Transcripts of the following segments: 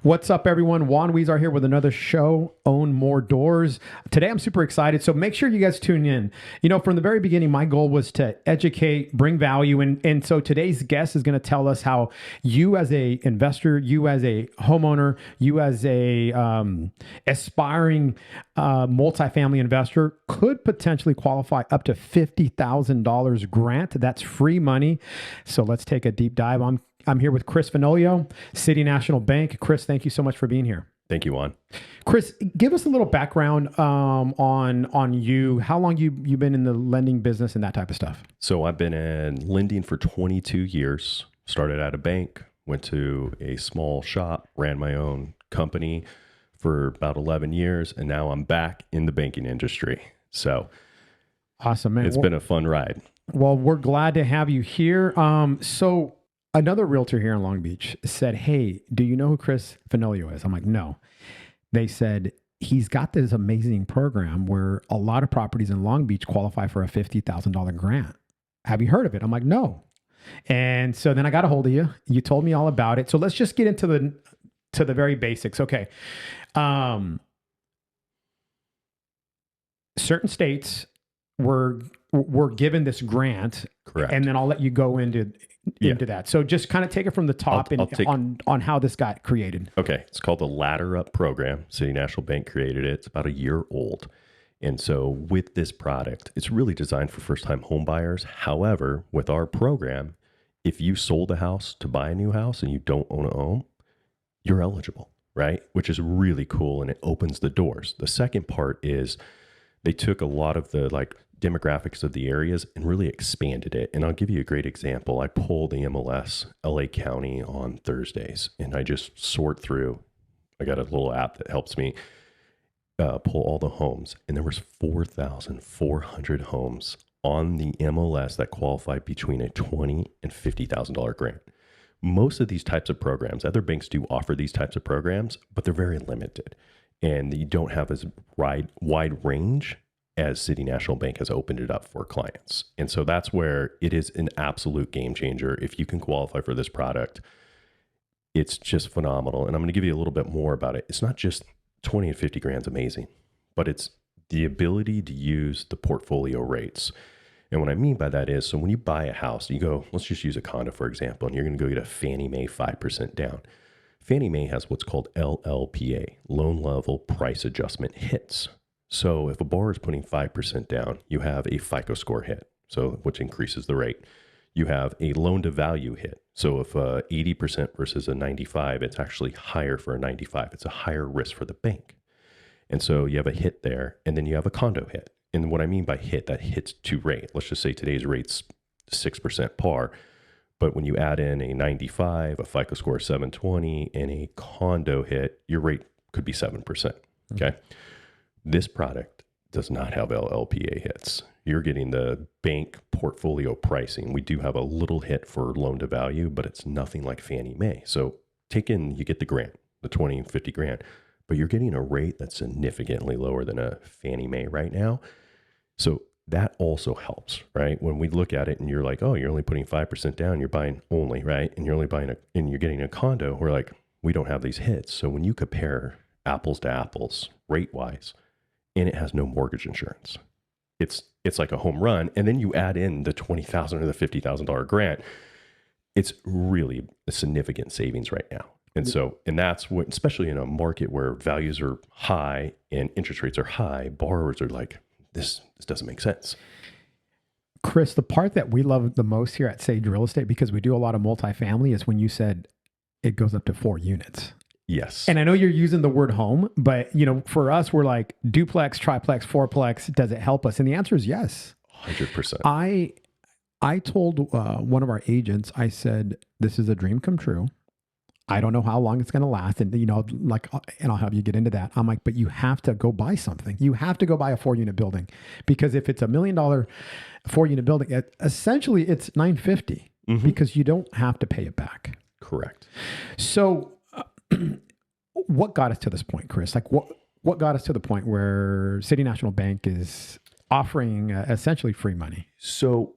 What's up, everyone? Juan Weezar here with another show, Own More Doors. Today, I'm super excited, so make sure you guys tune in. You know, from the very beginning, my goal was to educate, bring value, and so today's guest is going to tell us how you as a investor, you as a homeowner, you as a aspiring multifamily investor could potentially qualify up to $50,000 grant. That's free money. So let's take a deep dive. I'm here with Chris Fenoglio, City National Bank. Chris, thank you so much for being here. Thank you, Juan. Chris, give us a little background on you. How long you've been in the lending business and that type of stuff? So I've been in lending for 22 years. Started at a bank, went to a small shop, ran my own company for about 11 years, and now I'm back in the banking industry. So awesome, man. It's been a fun ride. Well, we're glad to have you here. So another realtor here in Long Beach said, "Hey, do you know who Chris Fenoglio is?" I'm like, "No." They said, "He's got this amazing program where a lot of properties in Long Beach qualify for a $50,000 grant. Have you heard of it?" I'm like, "No." And so then I got a hold of you. You told me all about it. So let's just get into the very basics. Okay. Certain states were given this grant. Correct. And then I'll let you go into that. So just kind of take it from the top on how this got created. Okay. It's called the Ladder Up program. City National Bank created it. It's about a year old. And so with this product, it's really designed for first-time home buyers. However, with our program, if you sold a house to buy a new house and you don't own a home, you're eligible, right? Which is really cool, and it opens the doors. The second part is they took a lot of the demographics of the areas and really expanded it. And I'll give you a great example. I pull the MLS LA County on Thursdays, and I just sort through. I got a little app that helps me pull all the homes, and there was 4,400 homes on the MLS that qualify between a $20,000 and $50,000 grant. Most of these types of programs, other banks do offer these types of programs, but they're very limited, and you don't have as wide range as City National Bank has opened it up for clients. And so that's where it is an absolute game changer. If you can qualify for this product, it's just phenomenal. And I'm going to give you a little bit more about it. It's not just 20 and 50 grand's amazing, but it's the ability to use the portfolio rates. And what I mean by that is, so when you buy a house, you go, let's just use a condo, for example, and you're going to go get a Fannie Mae 5% down. Fannie Mae has what's called LLPA, loan level price adjustment hits. So if a borrower is putting 5% down, you have a FICO score hit, so which increases the rate. You have a loan to value hit. So if 80% versus a 95, it's actually higher for a 95. It's a higher risk for the bank. And so you have a hit there, and then you have a condo hit. And what I mean by hit, that hits to rate. Let's just say today's rate's 6% par. But when you add in a 95, a FICO score of 720, and a condo hit, your rate could be 7%. Okay. This product does not have LLPA hits. You're getting the bank portfolio pricing. We do have a little hit for loan to value, but it's nothing like Fannie Mae. So you get the grant, the 20 and 50 grand, but you're getting a rate that's significantly lower than a Fannie Mae right now. So that also helps, right? When we look at it and you're like, oh, you're only putting 5% down, you're buying only, right? And you're only buying and you're getting a condo, we're like, we don't have these hits. So when you compare apples to apples rate wise, and it has no mortgage insurance, it's like a home run. And then you add in the $20,000 or the $50,000 grant, it's really a significant savings right now. And so, and that's what, especially in a market where values are high and interest rates are high, borrowers are like, this doesn't make sense. Chris, the part that we love the most here at Sage Real Estate, because we do a lot of multifamily, is when you said it goes up to 4 units. Yes. And I know you're using the word home, but for us, we're like duplex, triplex, fourplex. Does it help us? And the answer is yes. 100%. I told one of our agents, I said, this is a dream come true. I don't know how long it's going to last. And, and I'll have you get into that. I'm like, but you have to go buy something. You have to go buy a 4-unit building, because if it's $1 million 4-unit building, essentially it's $950 because you don't have to pay it back. Correct. So what got us to this point, Chris? Like what got us to the point where City National Bank is offering essentially free money? So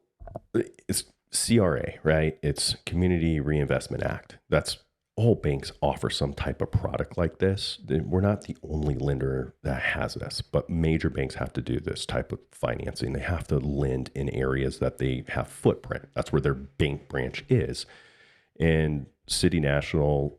it's CRA, right? It's Community Reinvestment Act. That's all banks offer some type of product like this. We're not the only lender that has this, but major banks have to do this type of financing. They have to lend in areas that they have footprint. That's where their bank branch is. And City National,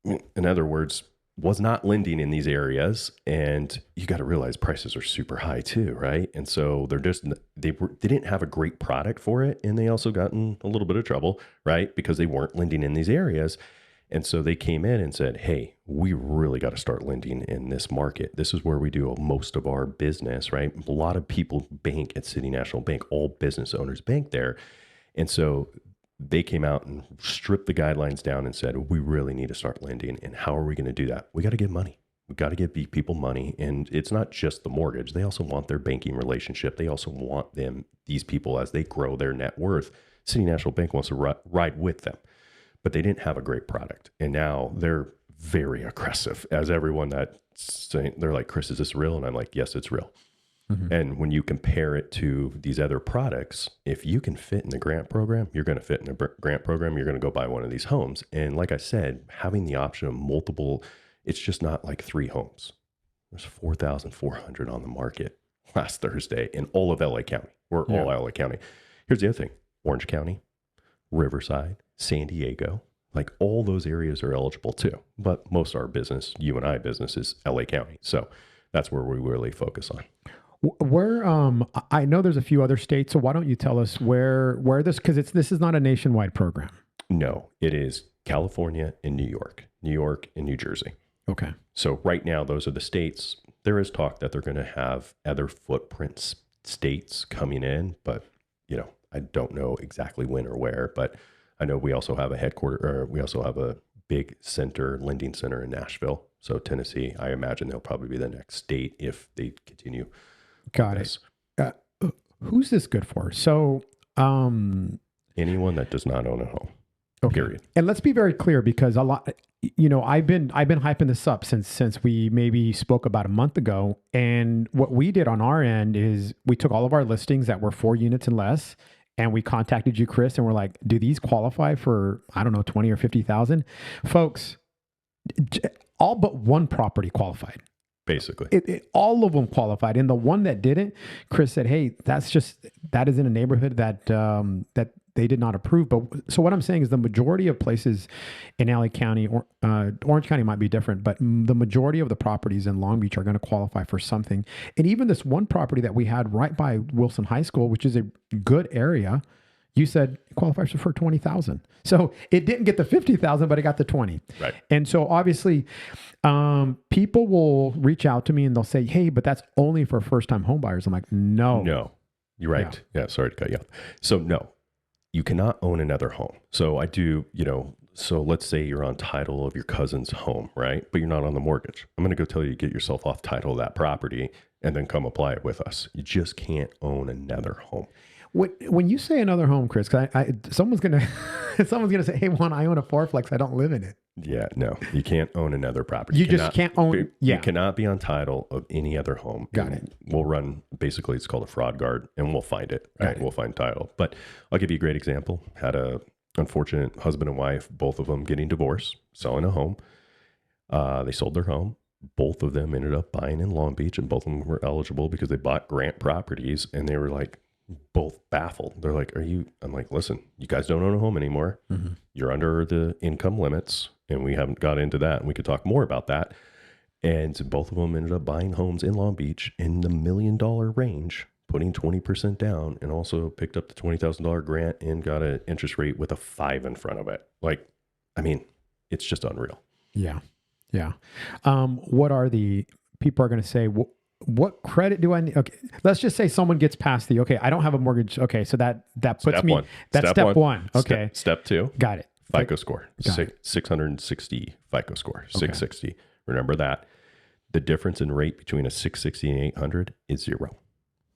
in other words, was not lending in these areas. And you got to realize prices are super high too, right? And so they didn't have a great product for it. And they also got in a little bit of trouble, right? Because they weren't lending in these areas. And so they came in and said, hey, we really got to start lending in this market. This is where we do most of our business, right? A lot of people bank at City National Bank, all business owners bank there. And so they came out and stripped the guidelines down and said, we really need to start lending. And how are we going to do that? We got to give money. We got to give people money. And it's not just the mortgage. They also want their banking relationship. They also want these people, as they grow their net worth, City National Bank wants to ride with them. But they didn't have a great product. And now they're very aggressive, as everyone that's saying, they're like, Chris, is this real? And I'm like, yes, it's real. Mm-hmm. And when you compare it to these other products, if you can fit in the grant program, you're going to fit in the grant program. You're going to go buy one of these homes. And like I said, having the option of multiple, it's just not like 3 homes. There's 4,400 on the market last Thursday in all of LA County. We're all LA County. Here's the other thing. Orange County, Riverside, San Diego, like all those areas are eligible too. But most of our business, you and I business, is LA County. So that's where we really focus on. Where I know there's a few other states, so why don't you tell us where this, because this is not a nationwide program. No, it is California and New York and New Jersey. Okay. So right now, those are the states. There is talk that they're going to have other footprint states coming in, but I don't know exactly when or where. But I know we also have we also have a big lending center in Nashville. So Tennessee, I imagine they'll probably be the next state if they continue. Got it. Who's this good for? So, anyone that does not own a home. Okay. Period. And let's be very clear, because a lot, I've been hyping this up since we maybe spoke about a month ago. And what we did on our end is we took all of our listings that were 4 units and less, and we contacted you, Chris, and we're like, do these qualify for, I don't know, 20 or 50,000? Folks, all but one property qualified. Basically, all of them qualified, and the one that didn't, Chris said, "Hey, that is in a neighborhood that they did not approve." But so what I'm saying is, the majority of places in LA County, or Orange County might be different, but the majority of the properties in Long Beach are going to qualify for something. And even this one property that we had right by Wilson High School, which is a good area, you said it qualifies for 20,000. So it didn't get the 50,000, but it got the 20. Right. And so obviously, people will reach out to me and they'll say, "Hey, but that's only for first-time home buyers." I'm like, no, you're right. Yeah. Sorry to cut you off. So no, you cannot own another home. So I do, so let's say you're on title of your cousin's home, right? But you're not on the mortgage. I'm going to go tell you to get yourself off title of that property and then come apply it with us. You just can't own another home. When you say another home, Chris, because someone's gonna say, "Hey, Juan, I own a fourplex. I don't live in it." Yeah, no, you can't own another property. You just can't own. You cannot be on title of any other home. Got it. We'll run, basically, it's called a fraud guard, and we'll find it. Right, we'll find title. But I'll give you a great example. Had a unfortunate husband and wife, both of them getting divorced, selling a home. They sold their home. Both of them ended up buying in Long Beach, and both of them were eligible because they bought grant properties, and they were like, both baffled. They're like, I'm like, listen, you guys don't own a home anymore. Mm-hmm. You're under the income limits, and we haven't got into that, and we could talk more about that. And both of them ended up buying homes in Long Beach in the $1 million range, putting 20% down, and also picked up the $20,000 grant and got an interest rate with a 5 in front of it. Like, I mean, it's just unreal. Yeah. Yeah. What are the people are going to say? What credit do I need? Okay, let's just say someone gets past I don't have a mortgage. Okay, so that puts step me. One. That's step one. Okay. Step 2. Got it. FICO score. 660 FICO score. 660. Remember that. The difference in rate between a 660 and 800 is 0.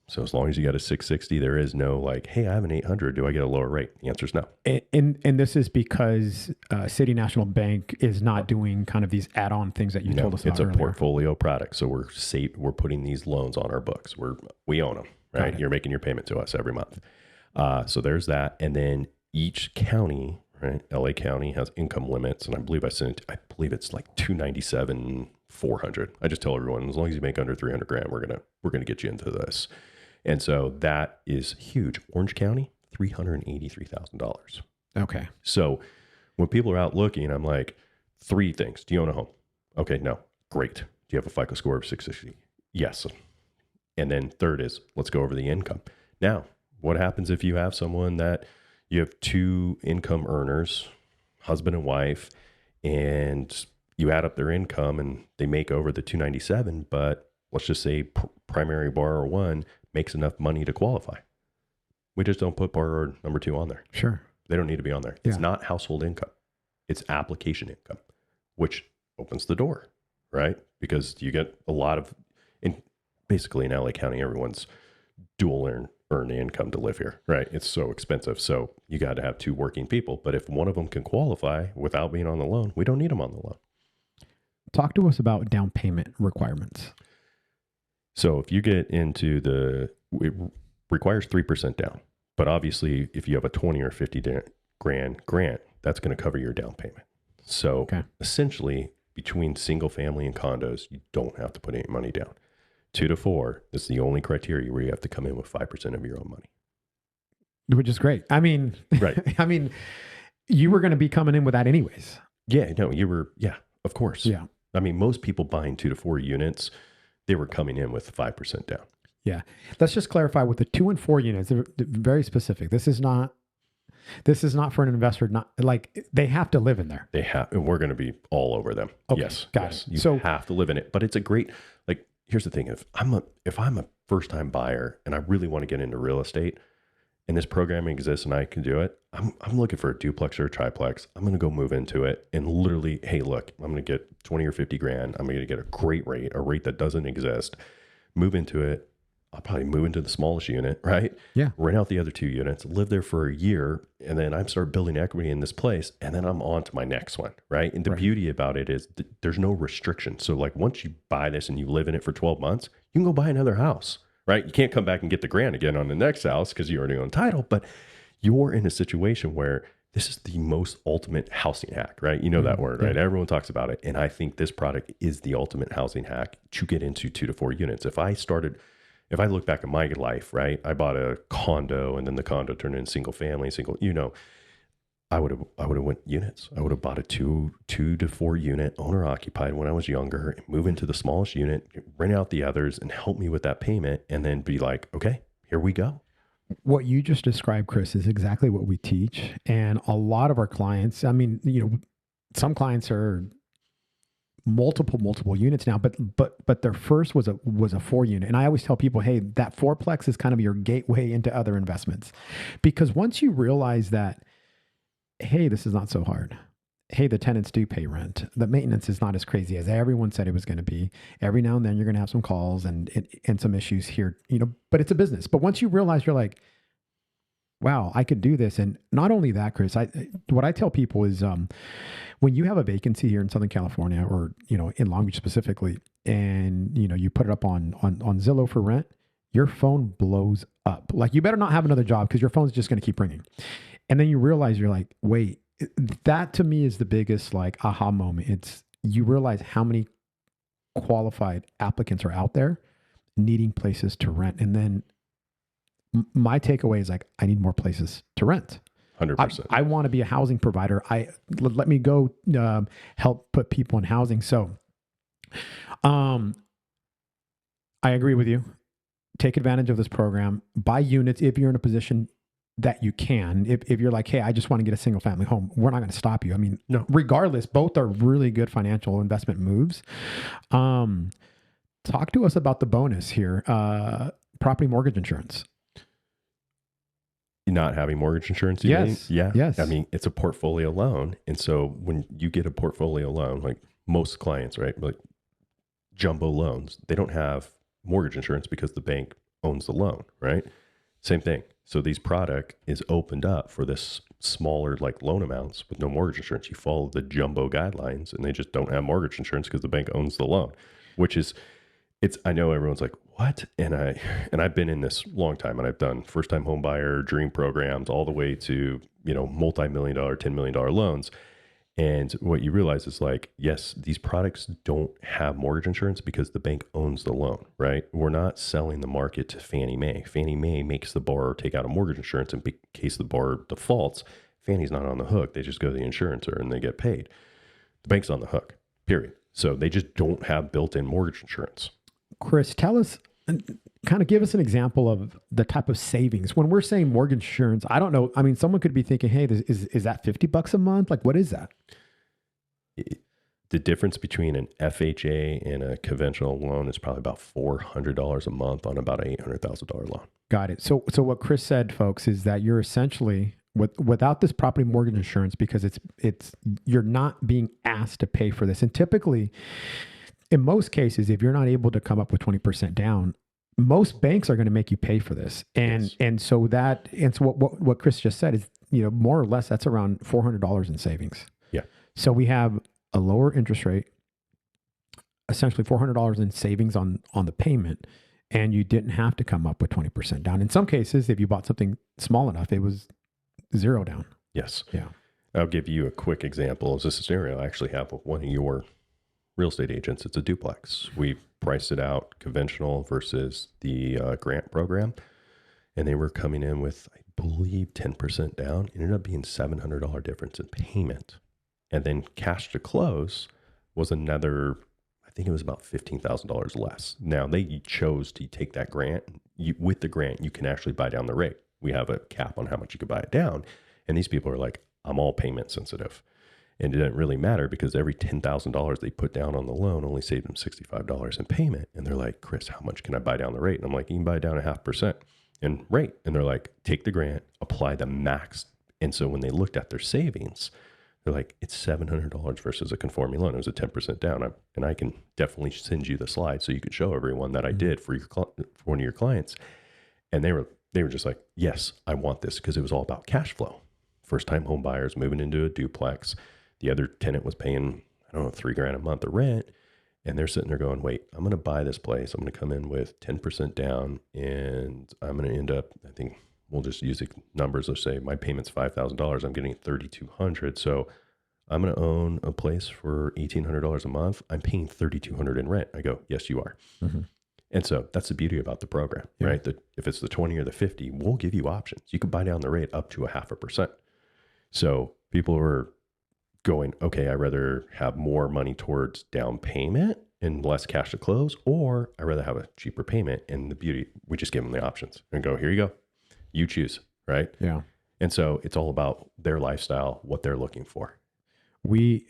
So as long as you got a 660, there is no like, hey, I have an 800. Do I get a lower rate? The answer is no. And this is because City National Bank is not doing kind of these add-on things that you told us about earlier. It's a portfolio product. So we're putting these loans on our books. We own them, right? You're making your payment to us every month. So there's that. And then each county, right? LA County has income limits, and I believe I believe it's like 297, 400. I just tell everyone, as long as you make under 300 grand, we're gonna get you into this. And so that is huge. Orange County, $383,000. Okay. So when people are out looking, I'm like, three things. Do you own a home? Okay, no. Great. Do you have a FICO score of 660? Yes. And then third is, let's go over the income. Now, what happens if you have someone that you have two income earners, husband and wife, and you add up their income and they make over the 297, but let's just say primary borrower one makes enough money to qualify. We just don't put borrower number two on there. Sure. They don't need to be on there. Yeah. It's not household income. It's application income, which opens the door, right? Because you get a lot of, basically in LA County, everyone's dual earn income to live here, right? It's so expensive. So you got to have two working people. But if one of them can qualify without being on the loan, we don't need them on the loan. Talk to us about down payment requirements. So if you get into it requires 3% down. But obviously, if you have a 20 or 50 grand grant, that's going to cover your down payment. So essentially, between single family and condos, you don't have to put any money down. 2 to 4 is the only criteria where you have to come in with 5% of your own money. Which is great. I mean, right. I mean, you were going to be coming in with that anyways. Yeah, no, of course. Yeah. I mean, most people buying 2 to 4 units, they were coming in with 5% down. Yeah. Let's just clarify with the 2 and 4 units. They're very specific. This is not for an investor. Not like they have to live in there. They have, and we're going to be all over them. Okay, yes. Got it. You have to live in it, but it's a great, here's the thing. If I'm a first time buyer and I really want to get into real estate and this program exists and I can do it, I'm looking for a duplex or a triplex. I'm going to go move into it and literally, hey, look, I'm going to get 20 or 50 grand. I'm going to get a great rate, a rate that doesn't exist, move into it. I'll probably move into the smallest unit, right? Yeah. Rent out the other 2 units, live there for a year, and then I start building equity in this place, and then I'm on to my next one, right? And the beauty about it is there's no restriction. So like once you buy this and you live in it for 12 months, you can go buy another house, right? You can't come back and get the grant again on the next house because you already own title, but you're in a situation where this is the most ultimate housing hack, right? You know that word, right? Everyone talks about it. And I think this product is the ultimate housing hack to get into 2 to 4 units. If I look back at my life, right, I bought a condo and then the condo turned into single family, I would have went units. I would have bought a 2 to 4 unit owner occupied when I was younger, move into the smallest unit, rent out the others and help me with that payment and then be like, okay, here we go. What you just described, Chris, is exactly what we teach. And a lot of our clients, I mean, some clients are multiple units now, but their first was a 4 unit. And I always tell people, hey, that fourplex is kind of your gateway into other investments. Because once you realize that, hey, this is not so hard. Hey, the tenants do pay rent. The maintenance is not as crazy as everyone said it was going to be. Every now and then you're going to have some calls and some issues here, but it's a business. But once you realize, you're like, wow, I could do this. And not only that, Chris, what I tell people is when you have a vacancy here in Southern California or, in Long Beach specifically, and, you put it up on Zillow for rent, your phone blows up. Like you better not have another job because your phone's just going to keep ringing. And then you realize you're like, wait, that to me is the biggest aha moment. It's you realize how many qualified applicants are out there needing places to rent. And then my takeaway is I need more places to rent. 100%. I want to be a housing provider. Let me go help put people in housing. So I agree with you. Take advantage of this program. Buy units if you're in a position that you can. If you're like, hey, I just want to get a single family home, we're not going to stop you. I mean, no. Regardless, both are really good financial investment moves. Talk to us about the bonus here. Property mortgage insurance. Not having mortgage insurance? Yes. Yeah. Yes. I mean, it's a portfolio loan. And so when you get a portfolio loan, like most clients, right? Like jumbo loans, they don't have mortgage insurance because the bank owns the loan, right? Same thing. So these product is opened up for this smaller loan amounts with no mortgage insurance. You follow the jumbo guidelines and they just don't have mortgage insurance because the bank owns the loan, which is, I know everyone's like, what? And I've been in this long time, and I've done first time home buyer dream programs all the way to, multi-million dollar, $10 million loans. And what you realize is like, yes, these products don't have mortgage insurance because the bank owns the loan, right? We're not selling the market to Fannie Mae. Fannie Mae makes the borrower take out a mortgage insurance in case the borrower defaults. Fannie's not on the hook. They just go to the insurancer and they get paid. The bank's on the hook, period. So they just don't have built-in mortgage insurance. Chris, tell us, kind of give us an example of the type of savings. When we're saying mortgage insurance, I don't know. I mean, someone could be thinking, hey, is that $50 a month? Like, what is that? The difference between an FHA and a conventional loan is probably about $400 a month on about an $800,000 loan. Got it. So what Chris said, folks, is that you're essentially without this property mortgage insurance, because you're not being asked to pay for this. And typically, in most cases, if you're not able to come up with 20% down, most banks are going to make you pay for this. And so what Chris just said is, more or less that's around $400 in savings. Yeah. So we have a lower interest rate, essentially $400 in savings on the payment, and you didn't have to come up with 20% down. In some cases, if you bought something small enough, it was zero down. Yes. Yeah. I'll give you a quick example. As this scenario I actually have with one of your real estate agents. It's a duplex. We priced it out conventional versus the grant program, and they were coming in with, I believe, 10% down. It ended up being $700 difference in payment. And then cash to close was another, I think it was about $15,000 less. Now they chose to take that grant. With the grant, you can actually buy down the rate. We have a cap on how much you could buy it down. And these people are like, I'm all payment sensitive. And it didn't really matter because every $10,000 they put down on the loan only saved them $65 in payment. And they're like, Chris, how much can I buy down the rate? And I'm like, you can buy down 0.5% in rate. And they're like, take the grant, apply the max. And so when they looked at their savings, they're like, it's $700 versus a conforming loan. It was a 10% down. And I can definitely send you the slide so you can show everyone that I did for one of your clients. And they were just like, yes, I want this, because it was all about cash flow. First time home buyers moving into a duplex. The other tenant was paying, I don't know, $3,000 a month of rent. And they're sitting there going, wait, I'm going to buy this place. I'm going to come in with 10% down, and I'm going to end up, I think we'll just use the numbers. Let's say my payment's $5,000. I'm getting $3,200. So I'm going to own a place for $1,800 a month. I'm paying $3,200 in rent. I go, yes, you are. Mm-hmm. And so that's the beauty about the program, right? That if it's the 20 or the 50, we'll give you options. You can buy down the rate up to 0.5%. So people are going, okay, I'd rather have more money towards down payment and less cash to close, or I'd rather have a cheaper payment. And the beauty, we just give them the options and go, here you go. You choose, right? Yeah. And so it's all about their lifestyle, what they're looking for. We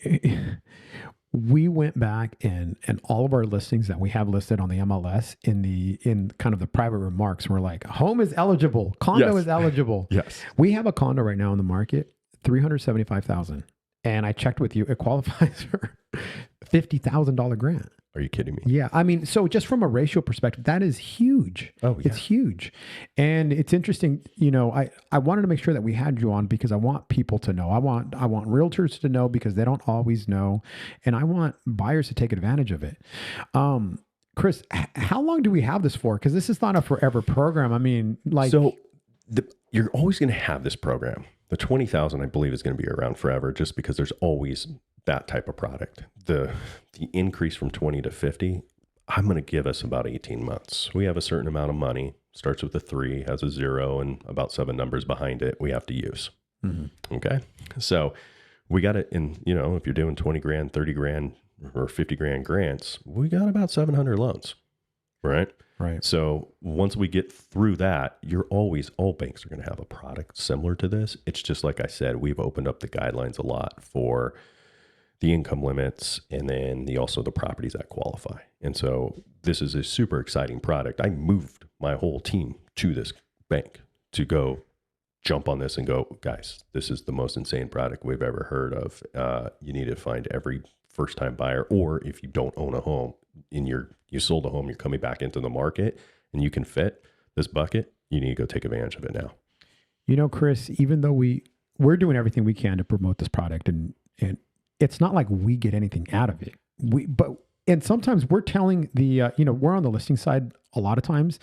went back and all of our listings that we have listed on the MLS in kind of the private remarks, we're like, home is eligible, condo is eligible. Yes. We have a condo right now in the market, $375,000. And I checked with you, it qualifies for $50,000 grant. Are you kidding me? Yeah. I mean, so just from a ratio perspective, that is huge. Oh, yeah. It's huge. And it's interesting, I wanted to make sure that we had you on because I want people to know. I want realtors to know because they don't always know. And I want buyers to take advantage of it. Chris, how long do we have this for? Because this is not a forever program. I mean, you're always going to have this program. The 20,000, I believe, is going to be around forever just because there's always that type of product. The increase from 20 to 50, I'm going to give us about 18 months. We have a certain amount of money, starts with a 3, has a 0, and about 7 numbers behind it we have to use. Mm-hmm. Okay. So we got it in, if you're doing 20 grand, 30 grand, or 50 grand grants, we got about 700 loans, right? Right. So once we get through that, all banks are going to have a product similar to this. It's just like I said, we've opened up the guidelines a lot for the income limits and then also the properties that qualify. And so this is a super exciting product. I moved my whole team to this bank to go jump on this and go, guys, this is the most insane product we've ever heard of. You need to find every first time buyer, or if you don't own a home and you sold a home, you're coming back into the market and you can fit this bucket, you need to go take advantage of it now. Chris, even though we're doing everything we can to promote this product and it's not like we get anything out of it. But And sometimes we're telling the, we're on the listing side a lot of times,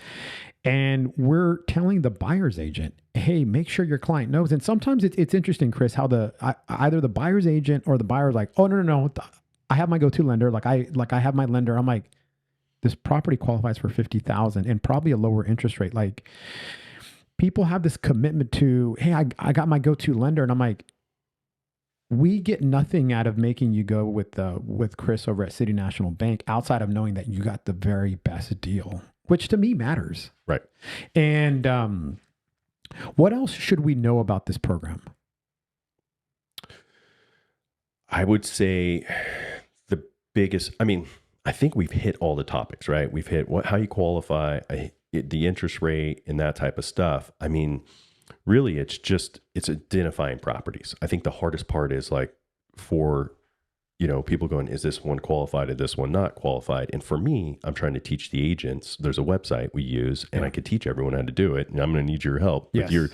and we're telling the buyer's agent, hey, make sure your client knows. And sometimes it's interesting, Chris, how either the buyer's agent or the buyer's like, oh, no. I have my go-to lender. Like I have my lender. I'm like, this property qualifies for 50,000 and probably a lower interest rate. Like, people have this commitment to, hey, I got my go-to lender. And I'm like, we get nothing out of making you go with Chris over at City National Bank outside of knowing that you got the very best deal, which to me matters. Right. And what else should we know about this program? I would say the biggest, I think we've hit all the topics, right? We've hit how you qualify, the interest rate and that type of stuff. Really, it's identifying properties. I think the hardest part is like for, people going, is this one qualified? Is this one not qualified? And for me, I'm trying to teach the agents. There's a website we use and I could teach everyone how to do it. And I'm going to need your help with your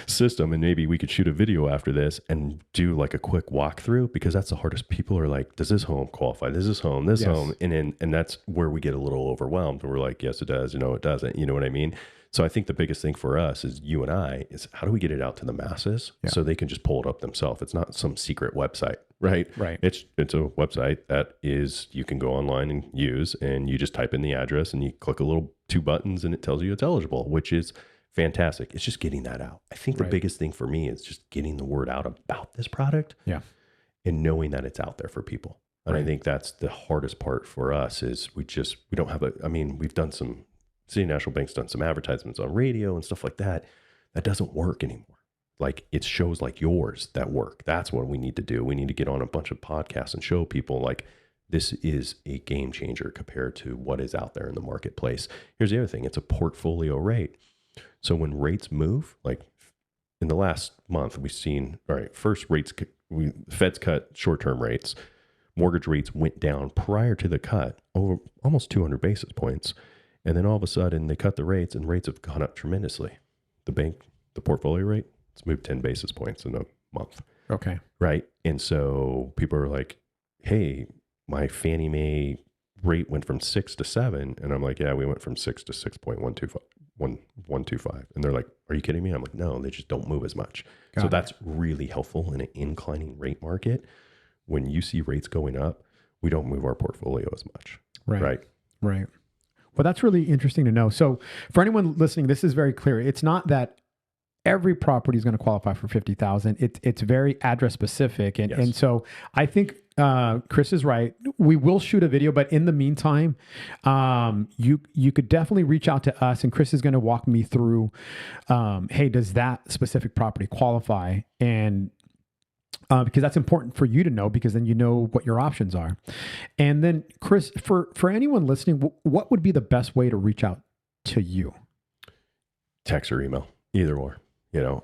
system. And maybe we could shoot a video after this and do like a quick walkthrough, because that's the hardest. People are like, does this home qualify? Does this home, home? And that's where we get a little overwhelmed. And we're like, yes, it does. No, it doesn't. You know what I mean? So I think the biggest thing for us is you and I is how do we get it out to the masses so they can just pull it up themselves? It's not some secret website, right? Right. It's a website that is, you can go online and use, and you just type in the address and you click a little 2 buttons and it tells you it's eligible, which is fantastic. It's just getting that out. I think the biggest thing for me is just getting the word out about this product and knowing that it's out there for people. And I think that's the hardest part for us is we don't have we've done City National Bank's done some advertisements on radio and stuff like that. That doesn't work anymore. Like, it's shows like yours that work. That's what we need to do. We need to get on a bunch of podcasts and show people like this is a game changer compared to what is out there in the marketplace. Here's the other thing. It's a portfolio rate. So when rates move, like in the last month, we've seen, all right, first Feds cut short-term rates. Mortgage rates went down prior to the cut over almost 200 basis points. And then all of a sudden they cut the rates and rates have gone up tremendously. The portfolio rate, it's moved 10 basis points in a month. Okay. Right. And so people are like, hey, my Fannie Mae rate went from 6 to 7. And I'm like, yeah, we went from 6 to 6.125. And they're like, are you kidding me? I'm like, no, they just don't move as much. So that's really helpful in an inclining rate market. When you see rates going up, we don't move our portfolio as much. Right. Well, that's really interesting to know. So for anyone listening, this is very clear. It's not that every property is going to qualify for 50,000. It's very address specific. And so I think Chris is right. We will shoot a video, but in the meantime, you could definitely reach out to us, and Chris is going to walk me through, hey, does that specific property qualify? And because that's important for you to know, because then you know what your options are. And then, Chris, for anyone listening, what would be the best way to reach out to you? Text or email, either or.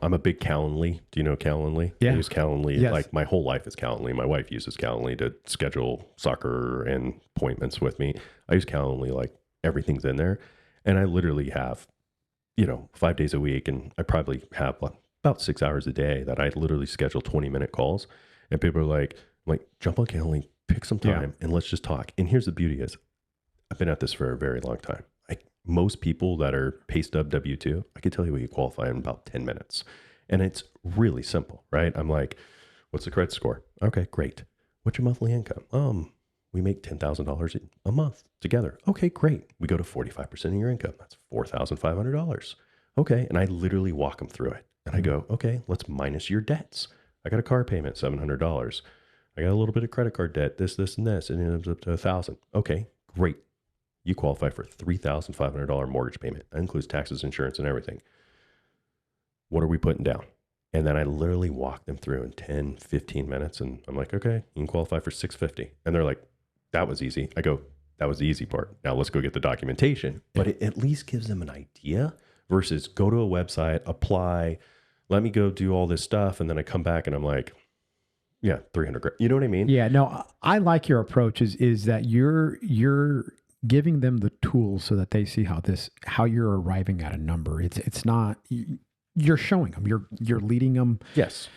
I'm a big Calendly. Do you know Calendly? Yeah. I use Calendly. Yes. Like, my whole life is Calendly. My wife uses Calendly to schedule soccer and appointments with me. I use Calendly, like everything's in there. And I literally have, 5 days a week, and I probably have about 6 hours a day that I literally schedule 20-minute calls. And people are like, jump on Calendly, pick some time, and let's just talk. And here's the beauty is, I've been at this for a very long time. Most people that are pay stub W-2, I could tell you what you qualify in about 10 minutes. And it's really simple, right? I'm like, what's the credit score? Okay, great. What's your monthly income? We make $10,000 a month together. Okay, great. We go to 45% of your income. That's $4,500. Okay. And I literally walk them through it. And I go, okay, let's minus your debts. I got a car payment, $700. I got a little bit of credit card debt, this, and this, and it ends up to $1,000. Okay, great. You qualify for $3,500 mortgage payment. That includes taxes, insurance, and everything. What are we putting down? And then I literally walk them through in 10, 15 minutes. And I'm like, okay, you can qualify for $650. And they're like, that was easy. I go, that was the easy part. Now let's go get the documentation. But it at least gives them an idea versus go to a website, apply, let me go do all this stuff. And then I come back and I'm like, yeah, 300 grand. You know what I mean? Yeah, no, I like your approach is that you're giving them the tools so that they see how you're arriving at a number. It's not, you're showing them, you're leading them. Yes.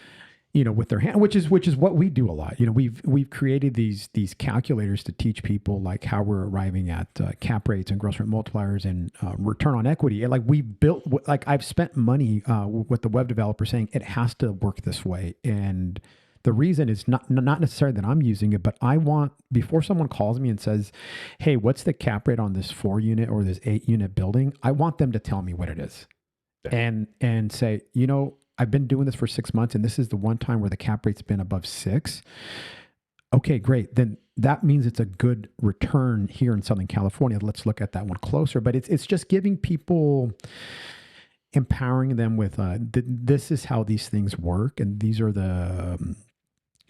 with their hand, which is what we do a lot. We've created these calculators to teach people like how we're arriving at cap rates and gross rent multipliers and return on equity. And like we've built, like I've spent money with the web developer saying it has to work this way. And the reason is not necessarily that I'm using it, but I want, before someone calls me and says, "Hey, what's the cap rate on this 4-unit or this 8-unit building?" I want them to tell me what it is, and say, I've been doing this for 6 months and this is the one time where the cap rate's been above 6. Okay, great. Then that means it's a good return here in Southern California. Let's look at that one closer. But it's just giving people, empowering them with this is how these things work. And these are the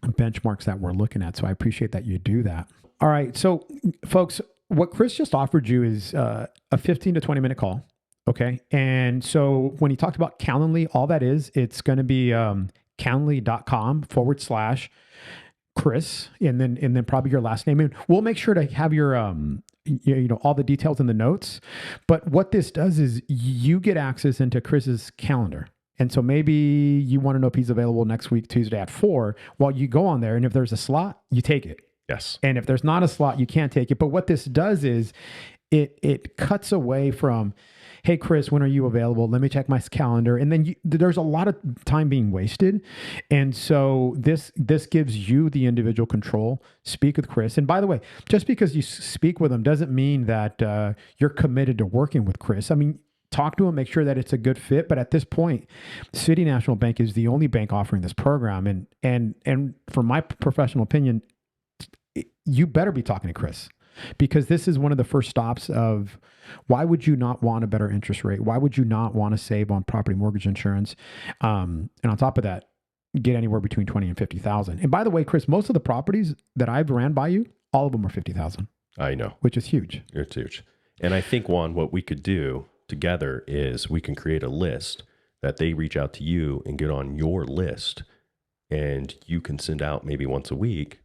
benchmarks that we're looking at. So I appreciate that you do that. All right. So folks, what Chris just offered you is a 15 to 20 minute call. Okay. And so when he talked about Calendly, all that is, it's going to be calendly.com/Chris and then probably your last name. And we'll make sure to have your, all the details in the notes. But what this does is you get access into Chris's calendar. And so maybe you want to know if he's available next week, Tuesday at 4. Well, you go on there and if there's a slot, you take it. Yes. And if there's not a slot, you can't take it. But what this does is it cuts away from, "Hey, Chris, when are you available? Let me check my calendar." And then there's a lot of time being wasted. And so this gives you the individual control. Speak with Chris. And by the way, just because you speak with him doesn't mean that you're committed to working with Chris. I mean, talk to him, make sure that it's a good fit. But at this point, City National Bank is the only bank offering this program. And from my professional opinion, you better be talking to Chris. Because this is one of the first stops of why would you not want a better interest rate? Why would you not want to save on property mortgage insurance? And on top of that, get anywhere between 20 and 50,000. And by the way, Chris, most of the properties that I've ran by you, all of them are 50,000. I know. Which is huge. It's huge. And I think, Juan, what we could do together is we can create a list that they reach out to you and get on your list. And you can send out maybe once a week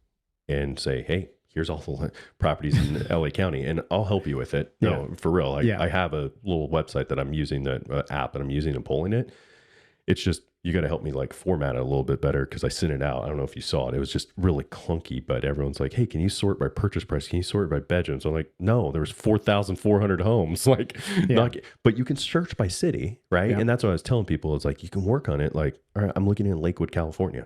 and say, "Hey, here's all the properties in LA County," and I'll help you with it. No, for real. I have a little website that I'm using, the app that I'm using and pulling it. It's just, you got to help me like format it a little bit better because I sent it out. I don't know if you saw it. It was just really clunky, but everyone's like, "Hey, can you sort by purchase price? Can you sort by bedrooms?" I'm like, "No, there was 4,400 homes." Like, but you can search by city, right? Yeah. And that's what I was telling people. It's like, you can work on it. Like, all right, I'm looking in Lakewood, California.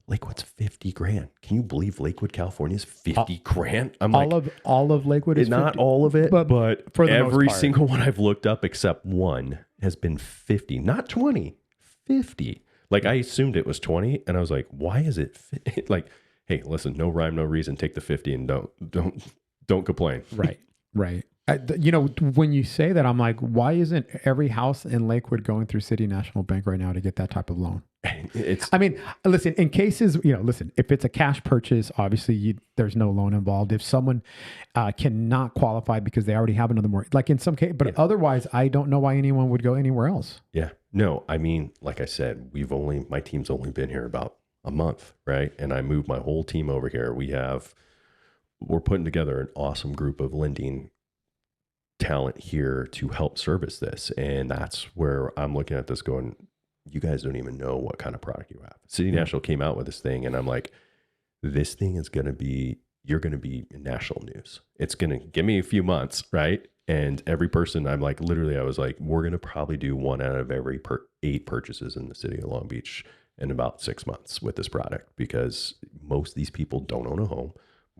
Lakewood's 50 grand. Can you believe Lakewood, California is 50 grand? I'm all of Lakewood is not 50, all of it, but for every single one I've looked up except one has been 50, not 20, 50. Like, I assumed it was 20, and I was like, why is it like, hey, listen, no rhyme, no reason. Take the 50 and don't complain. Right. When you say that, I'm like, why isn't every house in Lakewood going through City National Bank right now to get that type of loan? Listen, in cases, if it's a cash purchase, obviously there's no loan involved. If someone cannot qualify because they already have another mortgage, like in some case, but otherwise, I don't know why anyone would go anywhere else. Yeah. No, I mean, like I said, my team's only been here about a month, right? And I moved my whole team over here. We're putting together an awesome group of lending talent here to help service this. And that's where I'm looking at this going, you guys don't even know what kind of product you have. City National came out with this thing, and I'm like, this thing is going to be, you're going to be in national news. It's going to give me a few months, right? And every person, I was like, we're going to probably do 1 out of every 8 purchases in the city of Long Beach in about 6 months with this product, because most of these people don't own a home.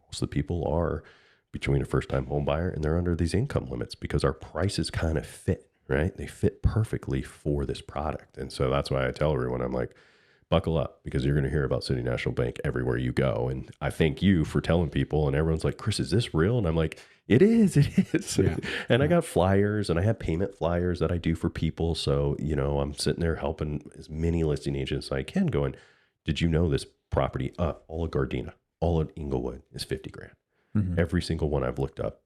Most of the people are between a first-time home buyer and they're under these income limits because our prices kind of fit. Right? They fit perfectly for this product. And so that's why I tell everyone, I'm like, buckle up, because you're going to hear about City National Bank everywhere you go. And I thank you for telling people, and everyone's like, "Chris, is this real?" And I'm like, it is. Yeah. And I got flyers, and I have payment flyers that I do for people. So, I'm sitting there helping as many listing agents as I can, going, did you know this property, all of Gardena, all of Inglewood is 50 grand. Mm-hmm. Every single one I've looked up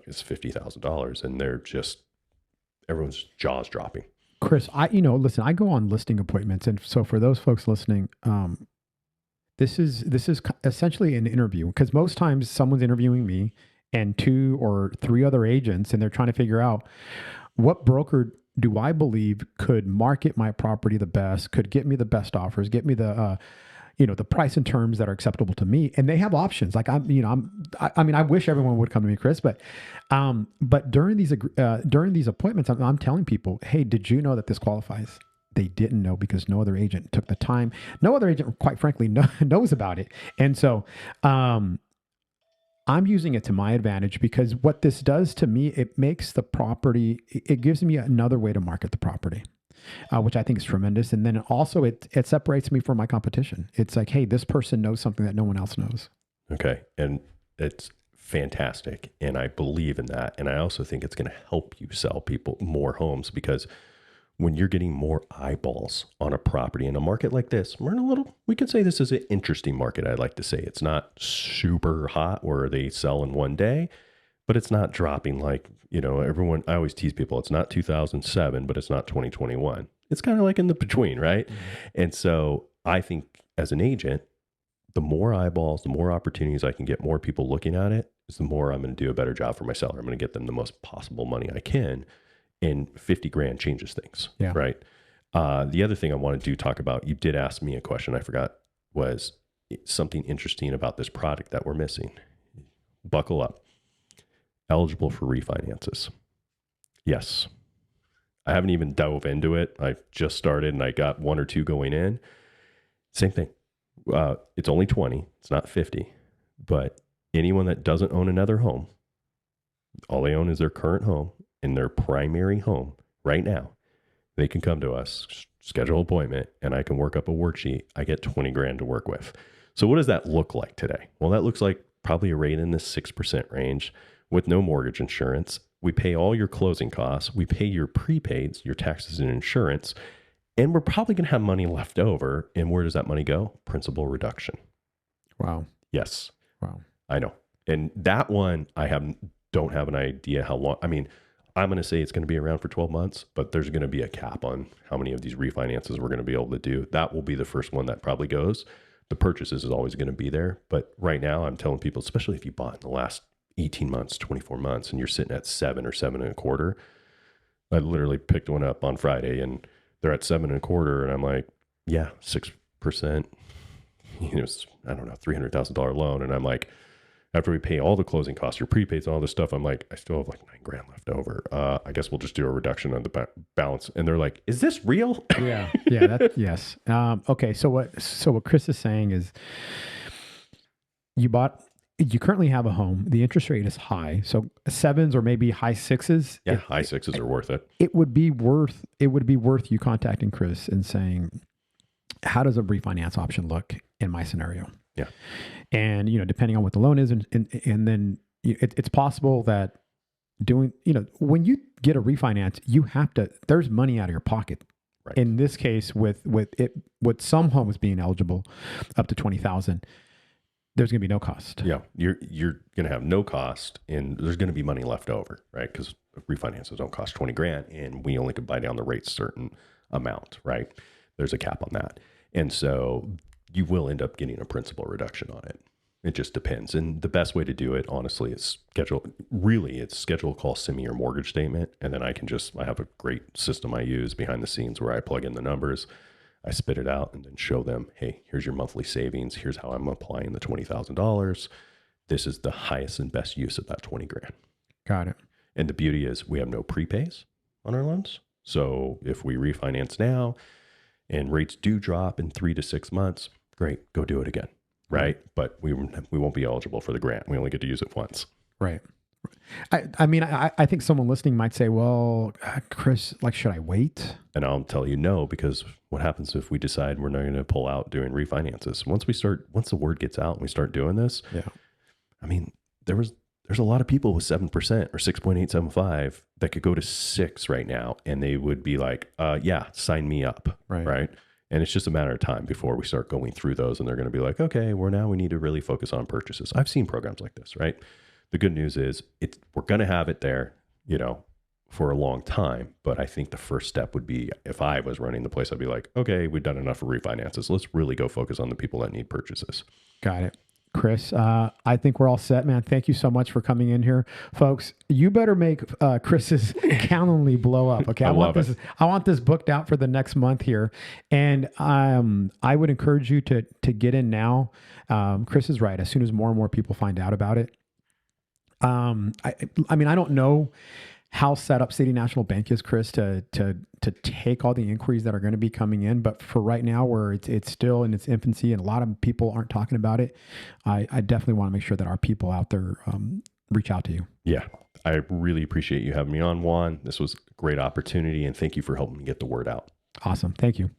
is $50,000, and they're just, everyone's jaws dropping. Chris, listen, I go on listing appointments. And so for those folks listening, this is essentially an interview, because most times someone's interviewing me and 2 or 3 other agents, and they're trying to figure out what broker do I believe could market my property the best, could get me the best offers, get me the, the price and terms that are acceptable to me, and they have options. Like I mean, I wish everyone would come to me, Chris, but during these appointments, I'm telling people, hey, did you know that this qualifies? They didn't know because no other agent took the time. No other agent, quite frankly, knows about it. And so, I'm using it to my advantage because what this does to me, it makes the property, it gives me another way to market the property, which I think is tremendous. And then also it separates me from my competition. It's like, hey, this person knows something that no one else knows. Okay. And it's fantastic. And I believe in that. And I also think it's going to help you sell people more homes, because when you're getting more eyeballs on a property in a market like this, we could say this is an interesting market. I'd like to say it's not super hot where they sell in one day, but it's not dropping like, everyone, I always tease people, it's not 2007, but it's not 2021. It's kind of like in the between, right? Mm-hmm. And so I think as an agent, the more eyeballs, the more opportunities I can get more people looking at it, is the more I'm going to do a better job for my seller. I'm going to get them the most possible money I can. And 50 grand changes things, right? The other thing I want to talk about, you did ask me a question I forgot, was something interesting about this product that we're missing. Buckle up. Eligible for refinances. Yes. I haven't even dove into it. I just started and I got one or two going in. Same thing. It's only 20. It's not 50. But anyone that doesn't own another home, all they own is their current home, in their primary home right now, they can come to us, schedule an appointment, and I can work up a worksheet. I get 20 grand to work with. So what does that look like today? Well, that looks like probably a rate in the 6% range with no mortgage insurance. We pay all your closing costs. We pay your prepaids, your taxes and insurance, and we're probably going to have money left over. And where does that money go? Principal reduction. Wow. Yes. Wow. I know. And that one, don't have an idea how long. I mean, I'm going to say it's going to be around for 12 months, but there's going to be a cap on how many of these refinances we're going to be able to do. That will be the first one that probably goes. The purchases is always going to be there. But right now I'm telling people, especially if you bought in the last 18 months, 24 months, and you're sitting at 7 or 7.25, I literally picked one up on Friday and they're at 7.25. And I'm like, yeah, 6%, I don't know, $300,000 loan. And I'm like, after we pay all the closing costs, your prepaids and all this stuff, I'm like, I still have like 9 grand left over. I guess we'll just do a reduction on the balance. And they're like, is this real? Yeah. Yes. Okay. So what Chris is saying is you currently have a home. The interest rate is high. So 7s or maybe high 6s. Yeah. High 6s are worth it. It would be worth you contacting Chris and saying, how does a refinance option look in my scenario? Yeah. And, depending on what the loan is, and then it's possible that when you get a refinance, there's money out of your pocket. Right. In this case, with some homes being eligible up to 20,000, there's going to be no cost. Yeah. You're going to have no cost and there's going to be money left over, right? Because refinances don't cost 20 grand and we only could buy down the rate certain amount, right? There's a cap on that. And so you will end up getting a principal reduction on it. It just depends. And the best way to do it, honestly, is schedule a call, send me your mortgage statement. And then I have a great system I use behind the scenes where I plug in the numbers, I spit it out and then show them, hey, here's your monthly savings. Here's how I'm applying the $20,000. This is the highest and best use of that 20 grand. Got it. And the beauty is we have no prepays on our loans. So if we refinance now and rates do drop in 3 to 6 months, great, go do it again, right? But we won't be eligible for the grant. We only get to use it once. Right. I mean, I think someone listening might say, well, Chris, should I wait? And I'll tell you no, because what happens if we decide we're not going to pull out doing refinances? Once the word gets out and we start doing this, yeah. I mean, there's a lot of people with 7% or 6.875 that could go to 6 right now. And they would be like, yeah, sign me up. Right. And it's just a matter of time before we start going through those. And they're going to be like, okay, we need to really focus on purchases. I've seen programs like this, right? The good news is we're going to have it there, for a long time. But I think the first step would be, if I was running the place, I'd be like, okay, we've done enough for refinances. Let's really go focus on the people that need purchases. Got it. Chris, I think we're all set, man. Thank you so much for coming in here, folks. You better make Chris's Calendly blow up. Okay, I love this. it. I want this booked out for the next month here, and I would encourage you to get in now. Chris is right. As soon as more and more people find out about it, I mean, I don't know how set up City National Bank is, Chris, to take all the inquiries that are going to be coming in. But for right now, where it's still in its infancy and a lot of people aren't talking about it, I definitely want to make sure that our people out there reach out to you. Yeah, I really appreciate you having me on, Juan. This was a great opportunity, and thank you for helping me get the word out. Awesome. Thank you.